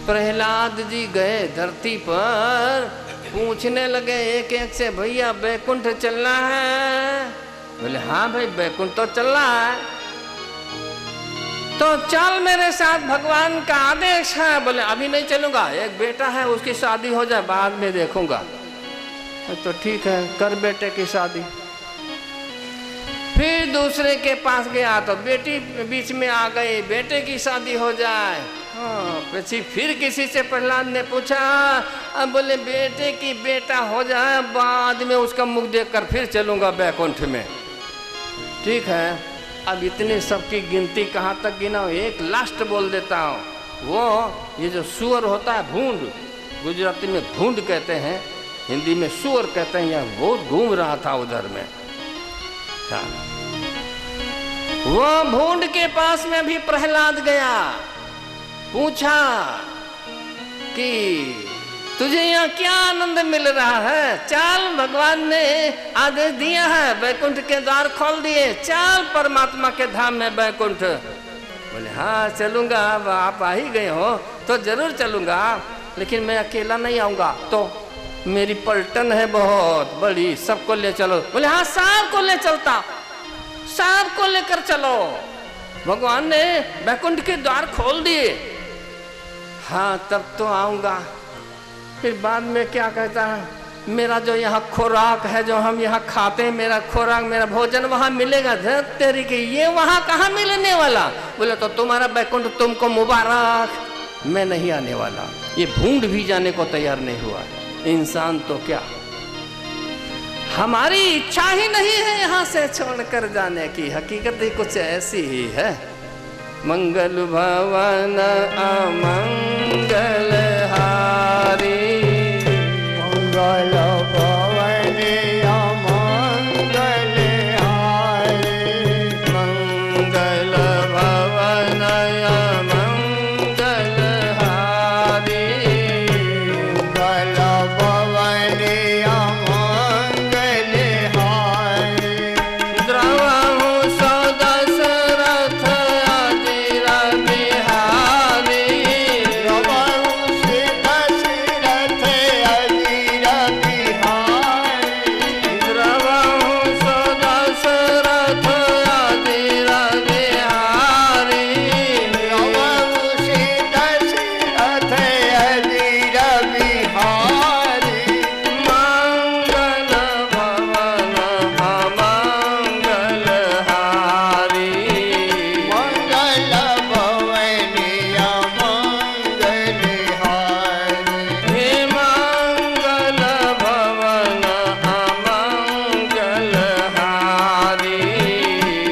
प्रहलाद जी गए धरती पर, पूछने लगे एक एक से, भैया बैकुंठ चलना है? बोले हाँ भाई बैकुंठ तो चल रहा है। तो चल मेरे साथ, भगवान का आदेश है। बोले अभी नहीं चलूंगा, एक बेटा है उसकी शादी हो जाए बाद में देखूंगा। तो ठीक है, कर बेटे की शादी। फिर दूसरे के पास गया तो बेटी बीच में आ गई, बेटे की शादी हो जाए। हाँ, फिर किसी से प्रहलाद ने पूछा, अब बोले बेटे की बेटा हो जाए बाद में उसका मुख देखकर फिर चलूंगा बैकुंठ में। ठीक है, अब इतने सबकी गिनती कहाँ तक गिनाऊं, एक लास्ट बोल देता हूँ। वो ये जो सुअर होता है भूंड, गुजराती में भूंड कहते हैं, हिंदी में सुअर कहते हैं, यह बहुत घूम रहा था उधर में। वो भूंड के पास में भी प्रहलाद गया, पूछा कि तुझे यहाँ क्या आनंद मिल रहा है? चल, भगवान ने आदेश दिया है, बैकुंठ के द्वार खोल दिए, चल परमात्मा के धाम में बैकुंठ। बोले हाँ चलूंगा, अब आप आ ही गए हो तो जरूर चलूंगा, लेकिन मैं अकेला नहीं आऊंगा, तो मेरी पलटन है बहुत बड़ी, सबको ले चलो। बोले हाँ सबको ले चलता, सबको लेकर चलो। भगवान ने बैकुंठ के द्वार खोल दिए। हाँ तब तो आऊंगा। फिर बाद में क्या कहता है, मेरा जो यहाँ खुराक है, जो हम यहाँ खाते हैं, मेरा खुराक, मेरा भोजन वहाँ मिलेगा? तेरी की ये वहाँ कहाँ मिलने वाला? बोले तो तुम्हारा बैकुंठ तुमको मुबारक, मैं नहीं आने वाला। ये भूंड भी जाने को तैयार नहीं हुआ। इंसान तो क्या, हमारी इच्छा ही नहीं है यहाँ से छोड़कर जाने की, हकीकत ही कुछ ऐसी ही है। मंगल भवन अमंगल हारी, मंगल भवन अमंगल हारी, मंगल भवन अमंगल हारी, मंगल भवन अमंगल हारी। द्रवहु सो दशरथ अजीर बिहारी, द्रवहु से दशरथ अजीर बिहारी, द्रवहु सो दशरथ अजीर बिहारी, द्रवहु से दशरथ अजीर बिहारी। मंगल भवन अमंगल हारी, मंगल भवन अमंगल हारी, हे मंगल भवन अमंगल हारी।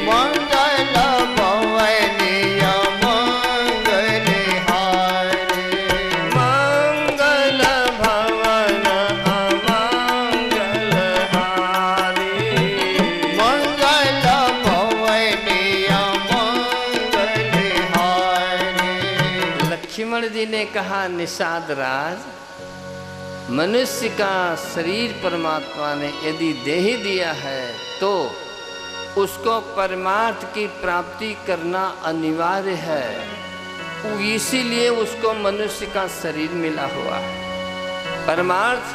मंगल भवन अमंगल हारी, मंगल भवन अमंगल हारी, मंगल भवन अमंगल हारी। लक्ष्मण जी ने कहा, निषाद राज, मनुष्य का शरीर परमात्मा ने यदि दे ही दिया है तो उसको परमार्थ की प्राप्ति करना अनिवार्य है, इसीलिए उसको मनुष्य का शरीर मिला हुआ है। परमार्थ,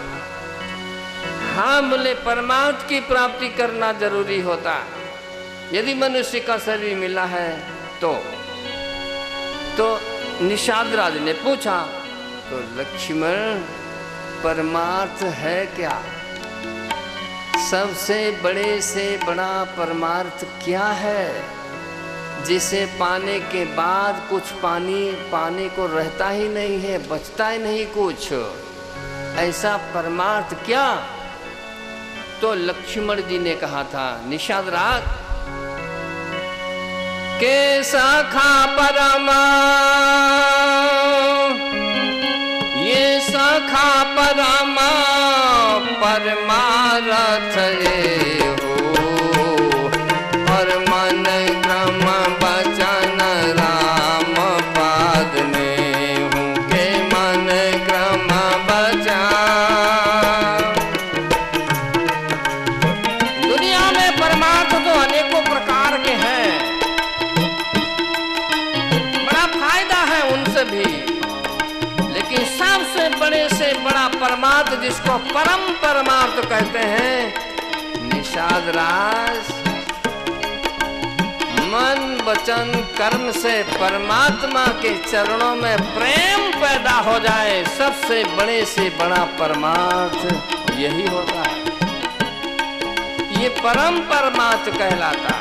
हाँ बोले परमार्थ की प्राप्ति करना जरूरी होता है। यदि मनुष्य का शरीर मिला है तो निषाद राज ने पूछा, तो लक्ष्मण परमार्थ है क्या? सबसे बड़े से बड़ा परमार्थ क्या है, जिसे पाने के बाद कुछ पाने को रहता ही नहीं है, बचता ही नहीं कुछ, ऐसा परमार्थ क्या? तो लक्ष्मण जी ने कहा था, निषाद राज के सखा परमा, ये सखा परमा परमारथ ये हो, और मन क्रम बचन राम पाद में हूँ, के मन क्रम बचन। दुनिया में परमार्थ तो अनेकों प्रकार के हैं, बड़ा फायदा है उनसे भी, परमार्थ, जिसको परम परमार्थ कहते हैं, निषाद राज मन वचन कर्म से परमात्मा के चरणों में प्रेम पैदा हो जाए, सबसे बड़े से बड़ा परमार्थ यही होता है। ये परम परमार्थ कहलाता।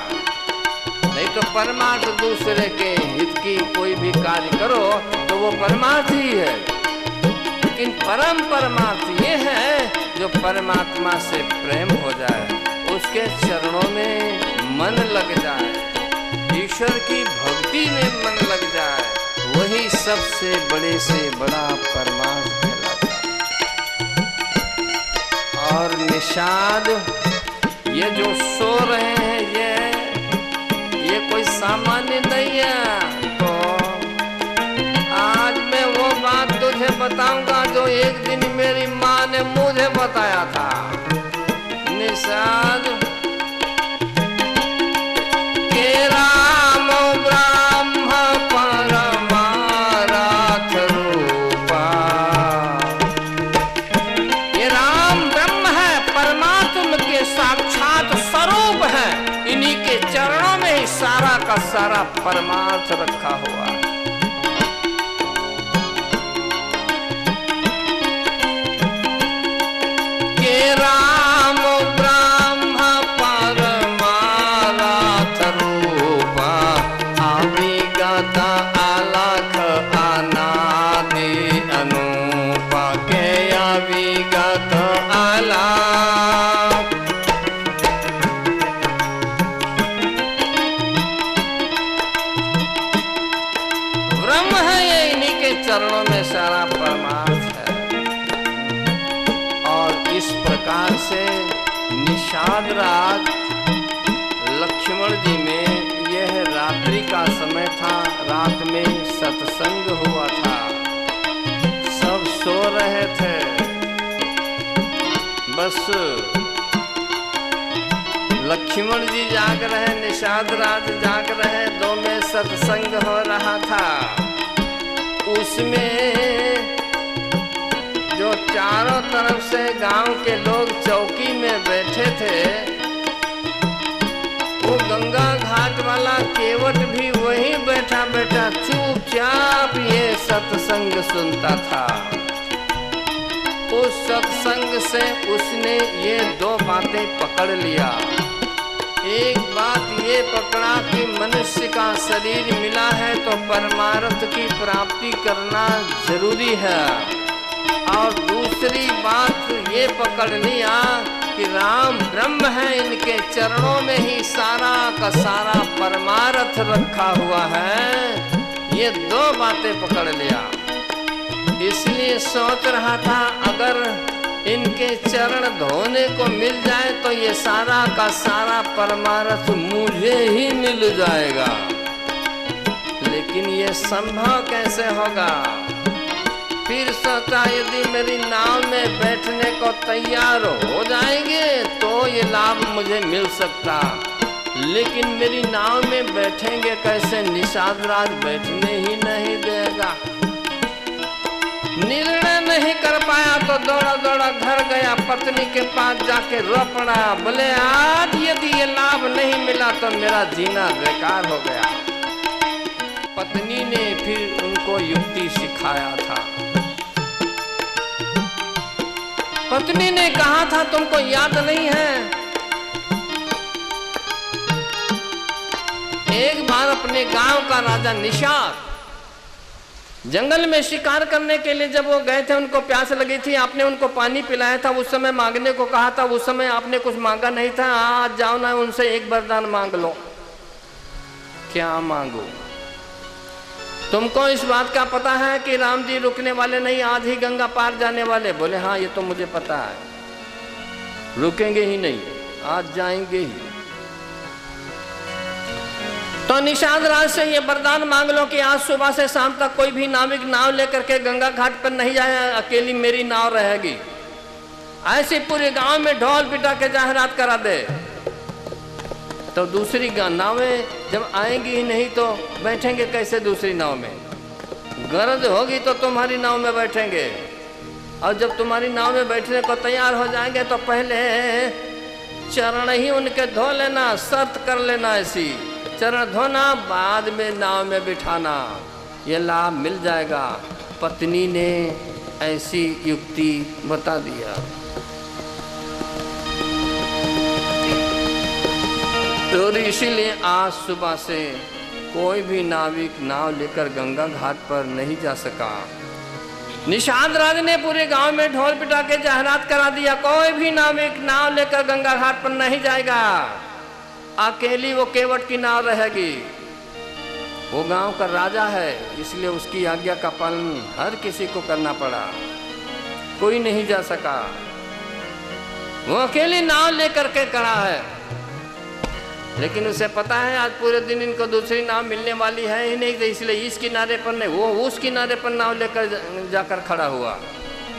नहीं तो परमार्थ दूसरे के हित की कोई भी कार्य करो तो वो परमार्थ ही है, लेकिन परम परमार्थ ये है जो परमात्मा से प्रेम हो जाए, उसके चरणों में मन लग जाए, ईश्वर की भक्ति में मन लग जाए, वही सबसे बड़े से बड़ा परमार्थ कहलाता है। और निषाद ये जो सो रहे हैं, ये कोई सामान्य नहीं है। तो आज मैं वो बात तुझे बताऊंगा जो एक दिन मेरी माँ ने मुझे बताया था। निषाद के राम ब्रह्म परमार्थ रूपा, ये राम ब्रह्म है, परमात्मा के साक्षात स्वरूप है, इन्हीं के चरणों में ही सारा का सारा परमार्थ रखा हुआ है। के राम ब्रह्म परमार्थ रूपा, अविगत अलख अनादि अनूपा, के अविगत अलख। ब्रह्म है ये, इन्हीं के चरणों में सारा परमार्थ है। और इस प्रकार से निषाद रात लक्ष्मण जी में, यह रात्रि का समय था, रात में सत्संग हुआ था, सब सो रहे थे, बस लक्ष्मण जी जाग रहे, निषाद राज जाग रहे, दो में सत्संग हो रहा था। उसमें जो चारों तरफ से गांव के लोग चौकी में बैठे थे, वो गंगा घाट वाला केवट भी वहीं बैठा बैठा चुपचाप ये सत्संग सुनता था। उस सत्संग से उसने ये दो बातें पकड़ लिया। एक बात ये पकड़ा कि मनुष्य का शरीर मिला है तो परमार्थ की प्राप्ति करना जरूरी है, और दूसरी बात ये पकड़ लिया कि राम ब्रह्म है, इनके चरणों में ही सारा का सारा परमार्थ रखा हुआ है। ये दो बातें पकड़ लिया, इसलिए सोच रहा था अगर इनके चरण धोने को मिल जाए तो ये सारा का सारा परमार्थ मुझे ही मिल जाएगा। लेकिन ये संभव कैसे होगा? फिर सोचा यदि मेरी नाव में बैठने को तैयार हो जाएंगे तो ये लाभ मुझे मिल सकता, लेकिन मेरी नाव में बैठेंगे कैसे? निषाद राज बैठने ही नहीं देगा। निर्णय नहीं कर पाया तो दौड़ा दौड़ा घर गया, पत्नी के पास जाके रो पड़ा, बोले आज यदि ये लाभ नहीं मिला तो मेरा जीना बेकार हो गया। पत्नी ने फिर उनको युक्ति सिखाया था। पत्नी ने कहा था तुमको याद नहीं है, एक बार अपने गांव का राजा निषाद जंगल में शिकार करने के लिए जब वो गए थे, उनको प्यास लगी थी, आपने उनको पानी पिलाया था, उस समय मांगने को कहा था, उस समय आपने कुछ मांगा नहीं था। आज जाओ ना उनसे एक वरदान मांग लो। क्या मांगो? तुमको इस बात का पता है कि राम जी रुकने वाले नहीं, आज ही गंगा पार जाने वाले? बोले हाँ ये तो मुझे पता है, रुकेंगे ही नहीं, आज जाएंगे ही। तो निषाद राज से ये वरदान मांग लो कि आज सुबह से शाम तक कोई भी नाविक नाव लेकर के गंगा घाट पर नहीं जाए, अकेली मेरी नाव रहेगी। ऐसे पूरे गांव में ढोल पिटा के जाहिरात करा दे, तो दूसरी नावें जब आएंगी ही नहीं तो बैठेंगे कैसे दूसरी नाव में? गरज होगी तो तुम्हारी नाव में बैठेंगे, और जब तुम्हारी नाव में बैठने को तैयार हो जाएंगे तो पहले चरण ही उनके धो लेना, शर्त कर लेना ऐसी, चरण धोना बाद में नाव में बिठाना, ये लाभ मिल जाएगा। पत्नी ने ऐसी युक्ति बता दिया। तो इसीलिए आज सुबह से कोई भी नाविक नाव लेकर गंगा घाट पर नहीं जा सका। निषाद राज ने पूरे गांव में ढोल पिटा के जाहरात करा दिया, कोई भी नाविक नाव लेकर गंगा घाट पर नहीं जाएगा, अकेली वो केवट की नाव रहेगी। वो गांव का राजा है, इसलिए उसकी आज्ञा का पालन हर किसी को करना पड़ा, कोई नहीं जा सका। वो अकेली नाव लेकर के करा है, लेकिन उसे पता है आज पूरे दिन इनको दूसरी नाव मिलने वाली है ही नहीं, तो इसलिए इस किनारे पर नहीं, वो उस किनारे पर नाव लेकर जाकर खड़ा हुआ।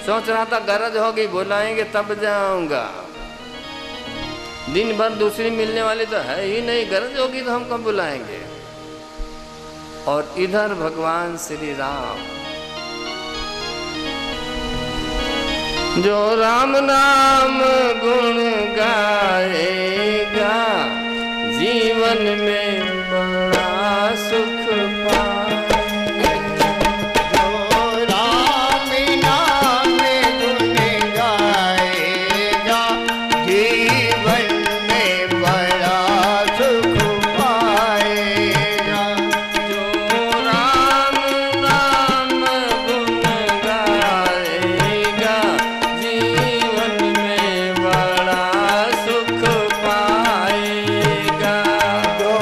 सोच रहा था गरज होगी, बुलाएंगे तब जाऊंगा, दिन भर दूसरी मिलने वाली तो है ही नहीं, गरज होगी तो हम कब बुलाएंगे। और इधर भगवान श्री राम, जो राम नाम गुण गाएगा जीवन में बड़ा सुख पाएगा। जो राम नाम गुण गाएगा जीवन में बड़ा सुख पाएगा। जो राम नाम गुण गाएगा जीवन में बड़ा सुख पाएगा। जो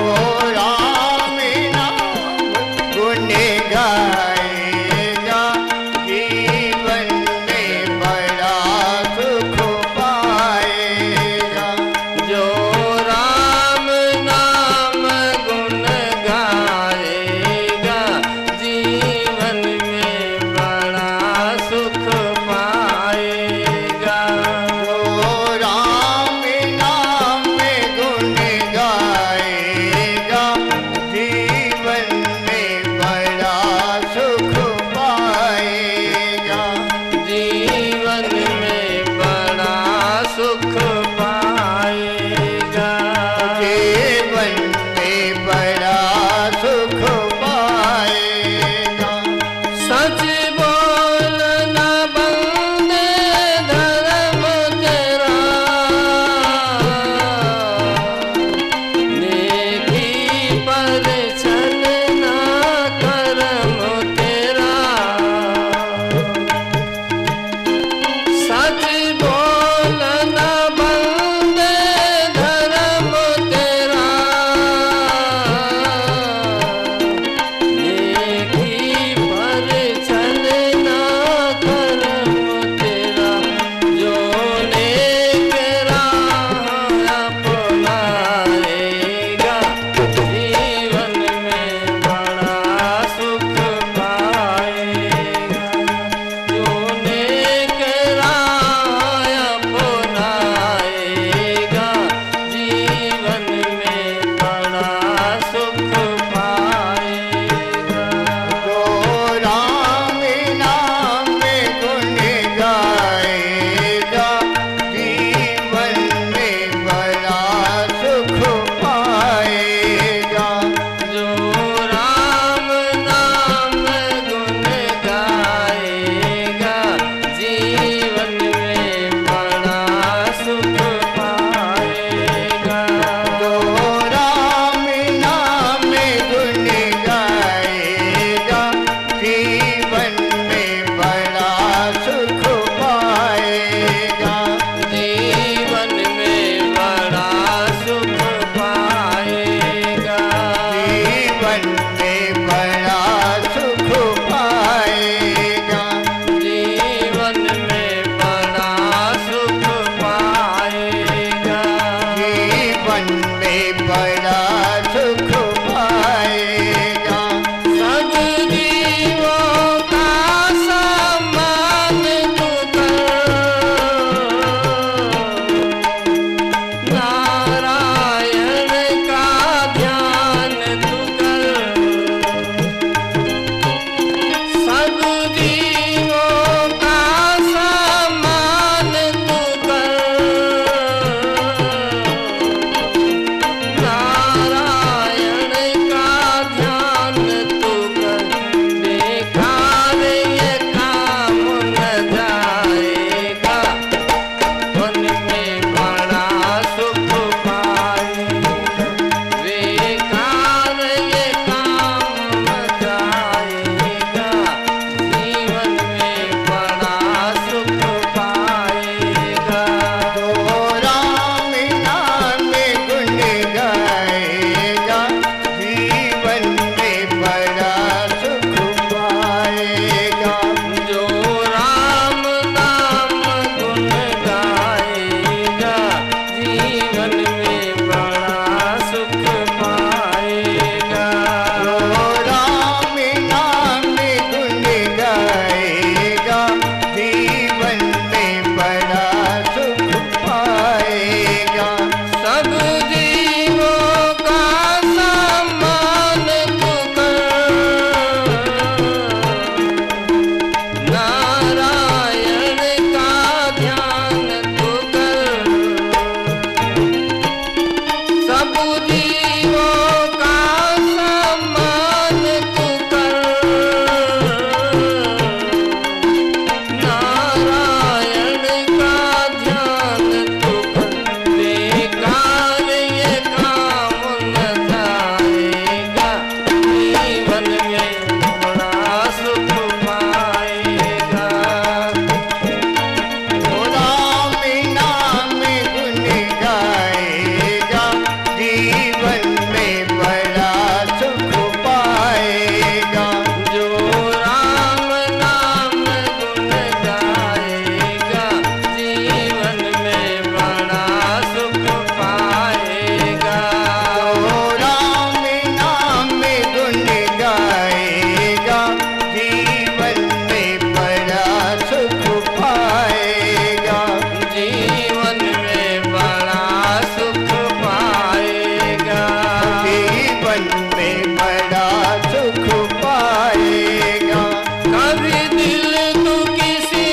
दिल तू किसी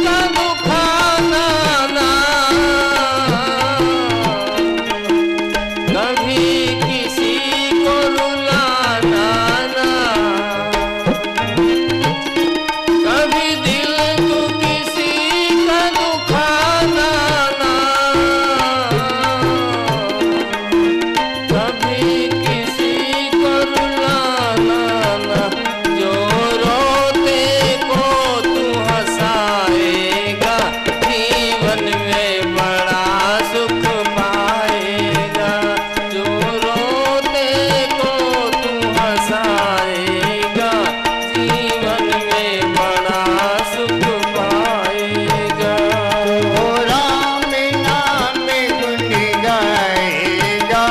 का दुखाना ना, कभी किसी को रुलाना ना, कभी दिल तू किसी का दुखाना ना, कभी किसी को रुलाना ना। जो रोते को तू हंसाएगा, जीवन में बड़ा सुख पाएगा। जो रोते को तू हंसाएगा, जीवन में बड़ा सुख पाएगा। ओ राम नाम गुन गाएगा,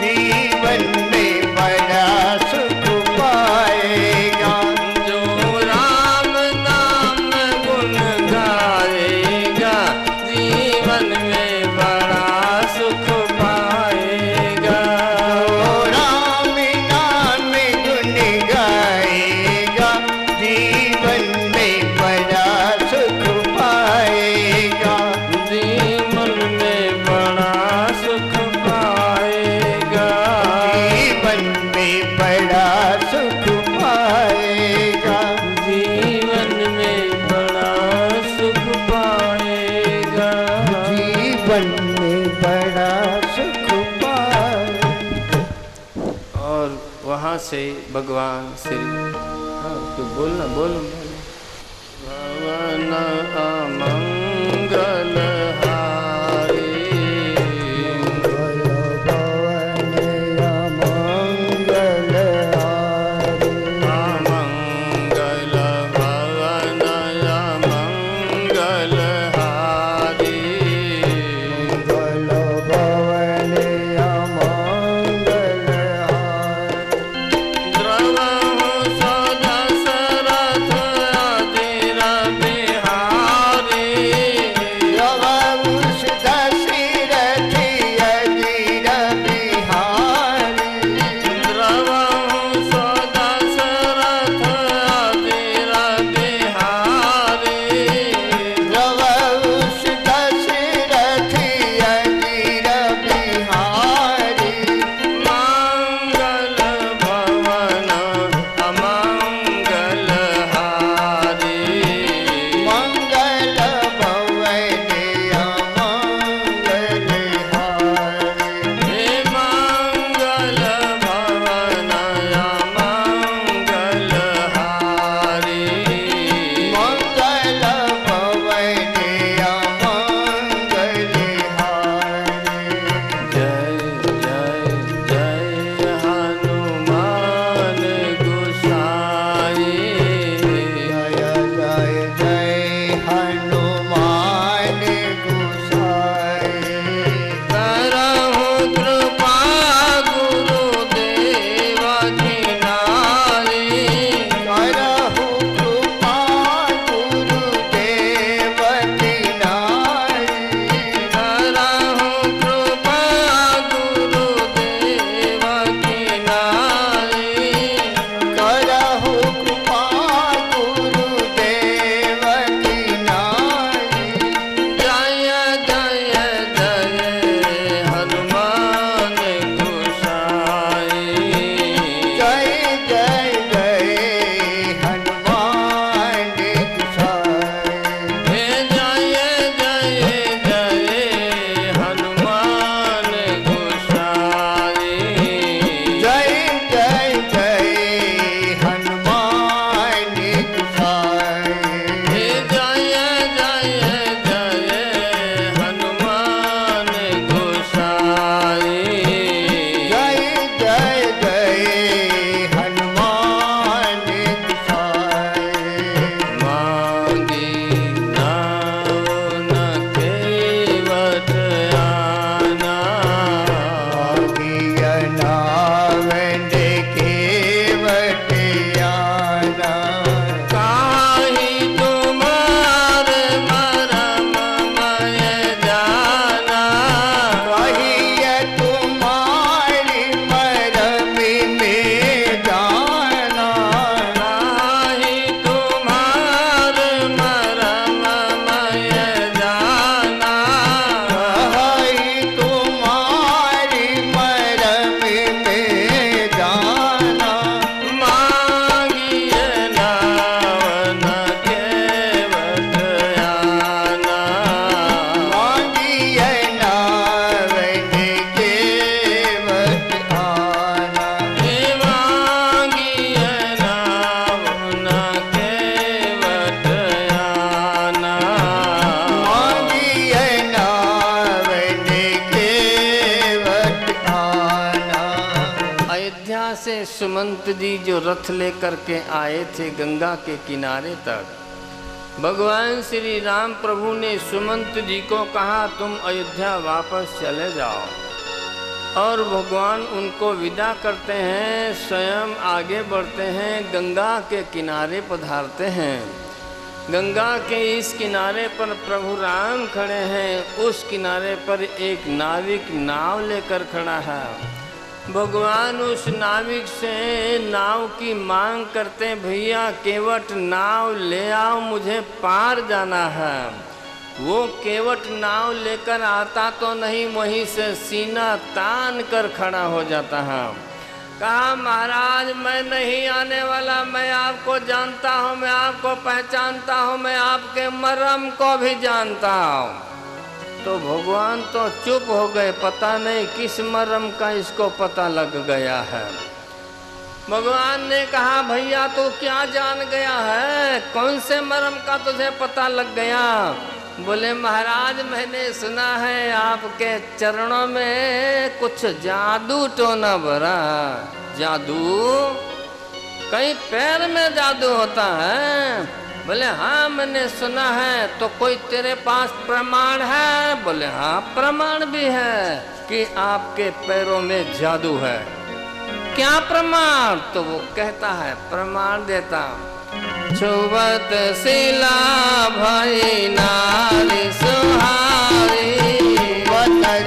जीवन में बड़ा सुख पाएगा। जो राम नाम गुण गाएगा, जीवन में बड़ा सुख पाएगा। ओ राम नाम गुन गाएगा, जीवन में बड़ा सुख पाएगा। जीवन में बड़ा सुख पाएगा। जीवन में बड़ा सुख पाएगा। जीवन में बड़ा सुख पाएगा। जीवन में बड़ा सुख पाएगा। और वहाँ से भगवान श्री, हाँ तो बोलना बोल भवन अमंगल हारी, मंगल अमंगल भवन अमंगल हारी, भवन मंगल द्रवहु सो दशरथ से सुमंत जी जो रथ लेकर के आए थे गंगा के किनारे तक, भगवान श्री राम प्रभु ने सुमंत जी को कहा तुम अयोध्या वापस चले जाओ, और भगवान उनको विदा करते हैं, स्वयं आगे बढ़ते हैं, गंगा के किनारे पधारते हैं। गंगा के इस किनारे पर प्रभु राम खड़े हैं, उस किनारे पर एक नाविक नाव लेकर खड़ा है। भगवान उस नाविक से नाव की मांग करते, भैया केवट नाव ले आओ, मुझे पार जाना है। वो केवट नाव लेकर आता तो नहीं, वहीं से सीना तान कर खड़ा हो जाता है। कहा महाराज मैं नहीं आने वाला, मैं आपको जानता हूँ, मैं आपको पहचानता हूँ, मैं आपके मर्म को भी जानता हूँ। तो भगवान तो चुप हो गए, पता नहीं किस मर्म का इसको पता लग गया है। भगवान ने कहा भैया तू क्या जान गया है, कौन से मर्म का तुझे पता लग गया? बोले महाराज मैंने सुना है आपके चरणों में कुछ जादू टोना भरा। जादू? कहीं पैर में जादू होता है? बोले हाँ मैंने सुना है। तो कोई तेरे पास प्रमाण है? बोले हाँ प्रमाण भी है कि आपके पैरों में जादू है। क्या प्रमाण? तो वो कहता है प्रमाण देता, छुवत शिला भई नारी सुहारी,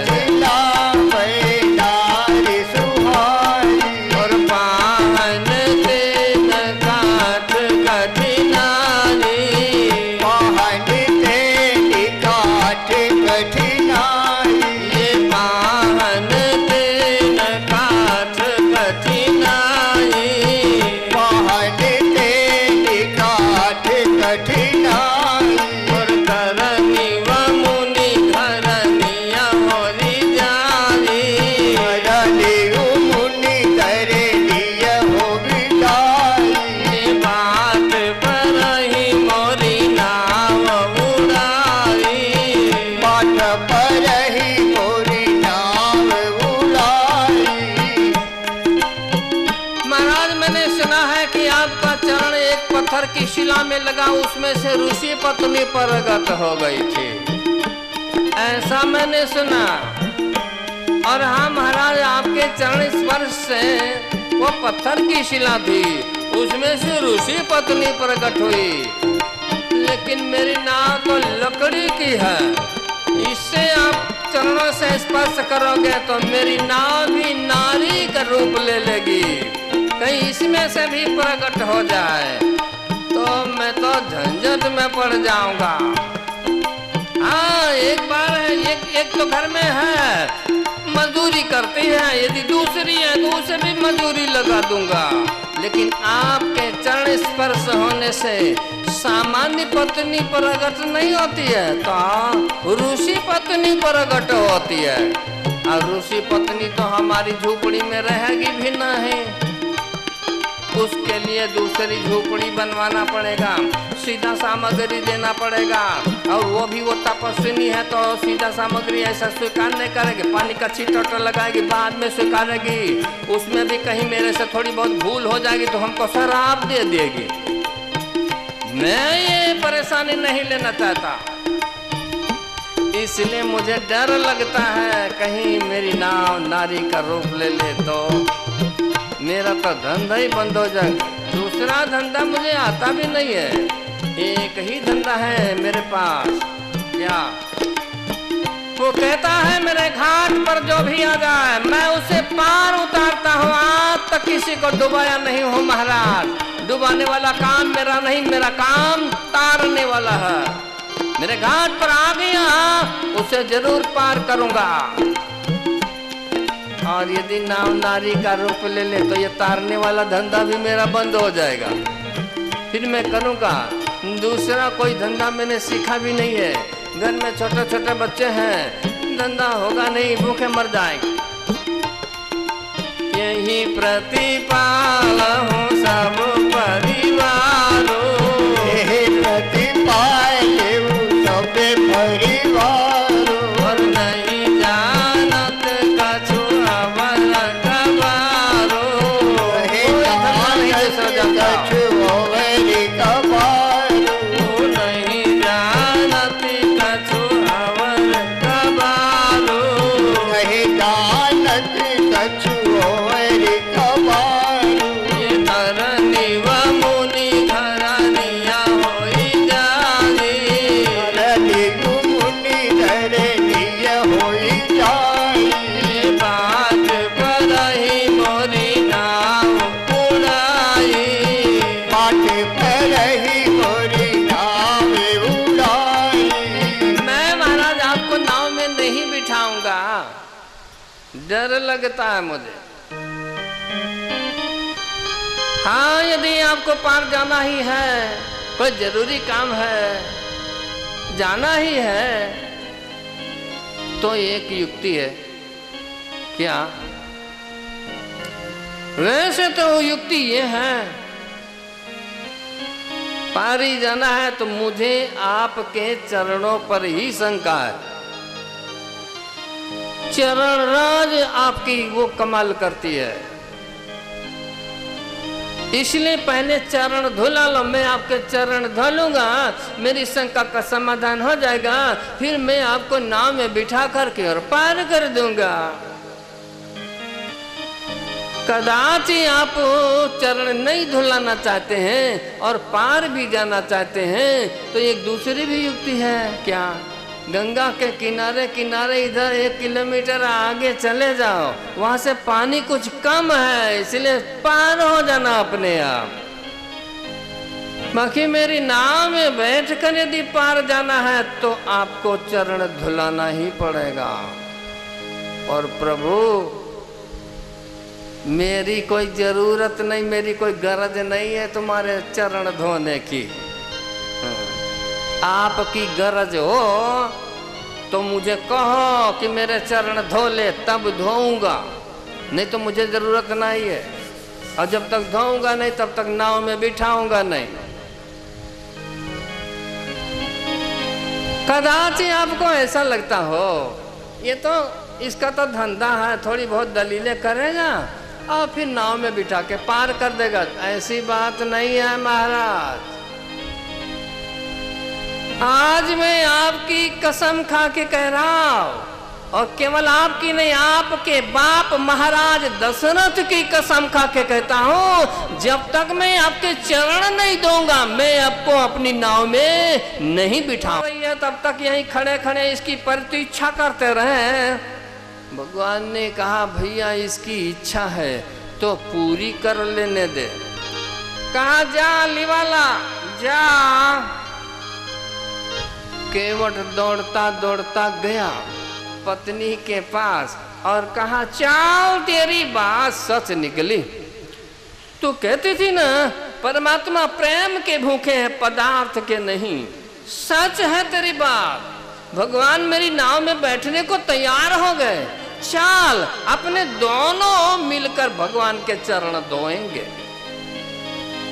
शिला भई नारी सुहारी, और पाहन तेन काठ कठिनारी, पाहन तेन काठ कठिनारी, ये पाहन तेन काठ कठिनारी, पाहन तेन काठ कठिनारी, और धरनी व मुनि धरनिया होरी जारी, धरनी मुनि धरनिया होरी जारी, बात पर ही मोरी नाव उड़ारी, बाट पर ही मोरी नाव उड़ाई। महाराज मैंने सुना है कि आपका चरण एक पत्थर की शिला में लगा, उसमें से ऋषि पत्नी प्रकट हो गई थी, ऐसा मैंने सुना। और हाँ महाराज आपके चरण स्पर्श से वो पत्थर की शिला थी, उसमें से ऋषि पत्नी प्रकट हुई, लेकिन मेरी नाव तो लकड़ी की है, इससे आप चरणों से स्पर्श करोगे तो मेरी नाव भी नारी का रूप ले लेगी, कहीं इसमें से भी प्रकट हो जाए तो मैं तो झंझट में पड़ जाऊंगा। हाँ एक बार है, एक तो घर में है, मजदूरी करती है, यदि दूसरी है तो उसे भी मजदूरी लगा दूंगा, लेकिन आपके चरण स्पर्श होने से सामान्य पत्नी प्रकट नहीं होती है, तो ऋषि पत्नी प्रकट होती है। और ऋषि पत्नी तो हमारी झोपड़ी में रहेगी भी नहीं, उसके लिए दूसरी झोपड़ी बनवाना पड़ेगा, सीधा सामग्री देना पड़ेगा, और वो भी वो तपस्विनी है तो सीधा सामग्री ऐसा स्वीकार नहीं करेगी, पानी का छींटा लगाएगी, बाद में स्वीकारेगी, उसमें भी कहीं मेरे से थोड़ी बहुत भूल हो जाएगी तो हमको शराब दे देगी। मैं ये परेशानी नहीं लेना चाहता, इसलिए मुझे डर लगता है कहीं मेरी नाव नारी का रूप ले ले तो मेरा तो धंधा ही बंद हो जाए। दूसरा धंधा मुझे आता भी नहीं है, एक ही धंधा है मेरे पास। क्या? वो कहता है मेरे घाट पर जो भी आ जाए मैं उसे पार उतारता हूँ, आज तक किसी को डुबाया नहीं हूँ महाराज। डुबाने वाला काम मेरा नहीं, मेरा काम तारने वाला है। मेरे घाट पर आ गया उसे जरूर पार करूंगा, और यदि नाव नारी का रूप ले ले तो ये तारने वाला धंधा भी मेरा बंद हो जाएगा, फिर मैं करूँगा। दूसरा कोई धंधा मैंने सीखा भी नहीं है, घर में छोटे छोटे बच्चे हैं, धंधा होगा नहीं, भूखे मर जाएंगे। यही प्रतिपाल हूँ सब परिवारों, यही प्रतिपाल हूँ सब परिवारों, और नहीं जानत कछु अवर कबारो, डर लगता है मुझे। हाँ, यदि आपको पार जाना ही है, कोई जरूरी काम है, जाना ही है, तो एक युक्ति है। क्या? वैसे तो युक्ति ये है, पार ही जाना है तो मुझे आपके चरणों पर ही शंका है। चरण राज आपकी वो कमाल करती है, इसलिए पहले चरण धुला लो। मैं आपके चरण धुलूंगा, मेरी शंका का समाधान हो जाएगा, फिर मैं आपको नाव में बिठा करके और पार कर दूंगा। कदाचि आप चरण नहीं धुलाना चाहते हैं और पार भी जाना चाहते हैं, तो एक दूसरी भी युक्ति है। क्या? गंगा के किनारे किनारे इधर 1 किलोमीटर आगे चले जाओ, वहां से पानी कुछ कम है, इसलिए पार हो जाना अपने आप। बाकी मेरी नाव में बैठकर यदि पार जाना है तो आपको चरण धुलाना ही पड़ेगा। और प्रभु, मेरी कोई जरूरत नहीं, मेरी कोई गरज नहीं है तुम्हारे चरण धोने की। आपकी गरज हो तो मुझे कहो कि मेरे चरण धो ले, तब धोऊंगा, नहीं तो मुझे जरूरत नहीं है। और जब तक धोऊंगा नहीं तब तक नाव में बिठाऊंगा नहीं। कदाचित आपको ऐसा लगता हो ये तो इसका तो धंधा है, थोड़ी बहुत दलीलें करेगा और फिर नाव में बिठा के पार कर देगा। ऐसी बात नहीं है महाराज। आज मैं आपकी कसम खा के कह रहा हूं, और केवल आपकी नहीं, आपके बाप महाराज दशरथ की कसम खा के कहता हूं, जब तक मैं आपके चरण नहीं दूंगा मैं आपको अपनी नाव में नहीं बिठाऊंगा। तब तक यहीं खड़े खड़े इसकी प्रतीक्षा करते रहे। भगवान ने कहा भैया इसकी इच्छा है तो पूरी कर लेने दे। कहा जा लिवाला जा। केवट दौड़ता दौड़ता गया पत्नी के पास और कहा चाओ तेरी बात सच निकली। तू कहती थी ना परमात्मा प्रेम के भूखे हैं पदार्थ के नहीं। सच है तेरी बात। भगवान मेरी नाव में बैठने को तैयार हो गए। चाल अपने दोनों मिलकर भगवान के चरण धोएंगे।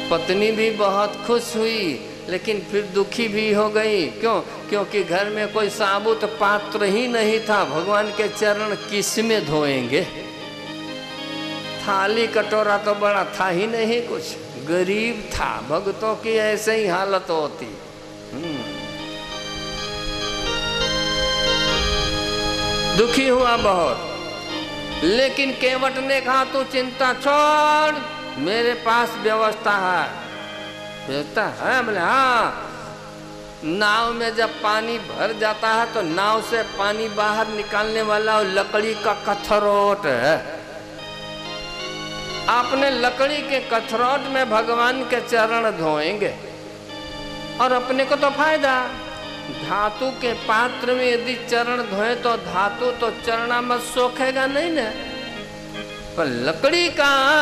पत्नी भी बहुत खुश हुई लेकिन फिर दुखी भी हो गई। क्यों? क्योंकि घर में कोई साबुत पात्र ही नहीं था। भगवान के चरण किस में धोएंगे? थाली कटोरा तो बड़ा था ही नहीं, कुछ गरीब था। भक्तों की ऐसे ही हालत होती। दुखी हुआ बहुत, लेकिन केवट ने कहा तू चिंता छोड़, मेरे पास व्यवस्था है। व्यवस्था है? बोले हाँ। नाव में जब पानी भर जाता है तो नाव से पानी बाहर निकालने वाला लकड़ी का कथरोट है। अपने लकड़ी के कथरोट में भगवान के चरण धोएंगे और अपने को तो फायदा। धातु के पात्र में यदि चरण धोए तो धातु तो चरणामत सोखेगा नहीं ना, पर लकड़ी का